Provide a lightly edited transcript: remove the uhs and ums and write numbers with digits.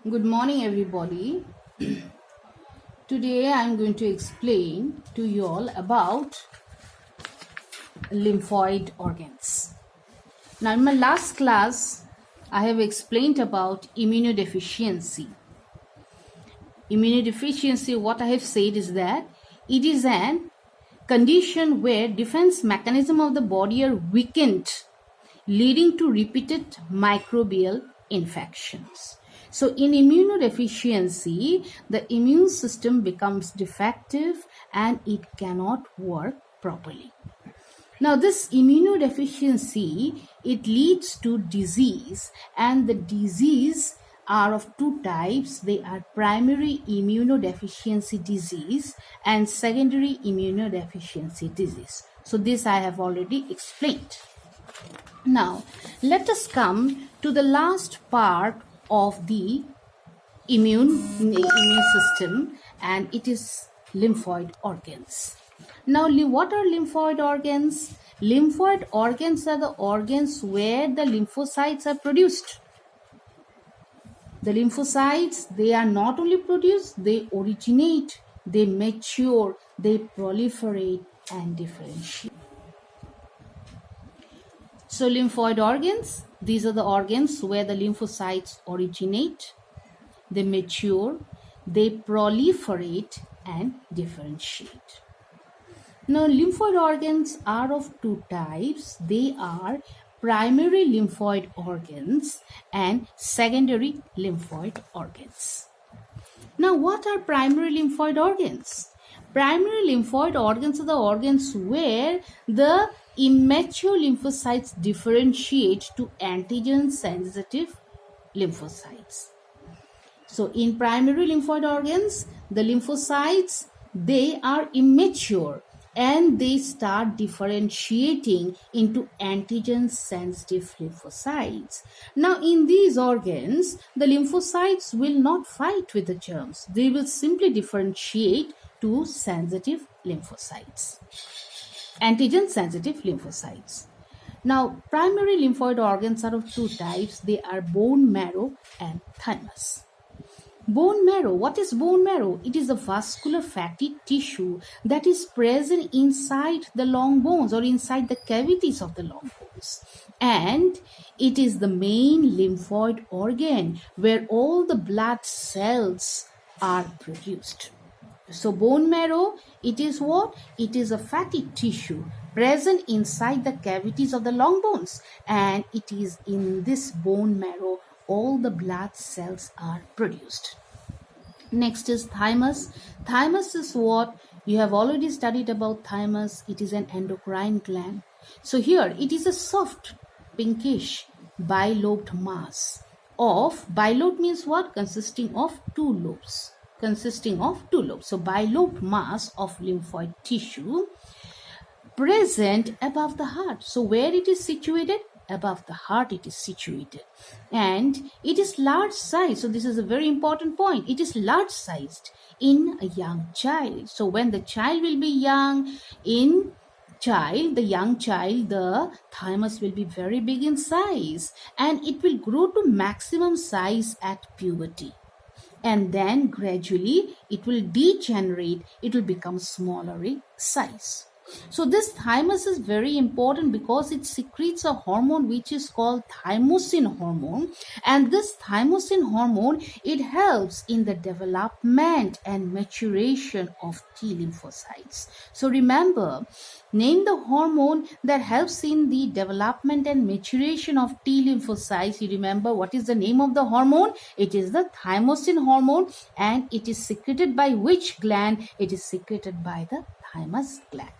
Good morning, everybody. Today I'm going to explain to you all about lymphoid organs. Now, in my last class, I have explained about immunodeficiency. Immunodeficiency, what I have said is that it is an condition where defense mechanism of the body are weakened, leading to repeated microbial infections. So in immunodeficiency, the immune system becomes defective and it cannot work properly. Now this immunodeficiency, it leads to disease, and the disease are of two types. They are primary immunodeficiency disease and secondary immunodeficiency disease. So this I have already explained. Now let us come to the last part of the immune system, and it is lymphoid organs. Now what are lymphoid organs? Lymphoid organs are the organs where the lymphocytes are produced. The lymphocytes, they are not only produced, they originate, they mature, they proliferate and differentiate. So lymphoid organs, these are the organs where the lymphocytes originate, they mature, they proliferate and differentiate. Now lymphoid organs are of two types. They are primary lymphoid organs and secondary lymphoid organs. Now what are primary lymphoid organs? Primary lymphoid organs are the organs where the immature lymphocytes differentiate to antigen sensitive lymphocytes. So in primary lymphoid organs, the lymphocytes, they are immature and they start differentiating into antigen sensitive lymphocytes. Now in these organs, the lymphocytes will not fight with the germs. They will simply differentiate to sensitive lymphocytes, antigen sensitive lymphocytes. Now primary lymphoid organs are of two types. They are bone marrow and thymus. Bone marrow, what is bone marrow? It is a vascular fatty tissue that is present inside the long bones or inside the cavities of the long bones. And it is the main lymphoid organ where all the blood cells are produced. So bone marrow, it is what? It is a fatty tissue present inside the cavities of the long bones, and it is in this bone marrow all the blood cells are produced. Next is thymus. Thymus is what? You have already studied about thymus. It is an endocrine gland. So here it is a soft pinkish bilobed mass of, bilobed means what? Consisting of two lobes. So bilobed mass of lymphoid tissue present above the heart. So where it is situated? Above the heart it is situated, and it is large size. So this is a very important point. It is large sized in a young child. So when the child will be young, the young child, the thymus will be very big in size, and it will grow to maximum size at puberty, and then gradually it will degenerate. It will become smaller in size. So this thymus is very important because it secretes a hormone which is called thymosin hormone, and this thymosin hormone, it helps in the development and maturation of T lymphocytes. So remember, name the hormone that helps in the development and maturation of T lymphocytes. You remember what is the name of the hormone? It is the thymosin hormone, and it is secreted by which gland? It is secreted by the thymus gland.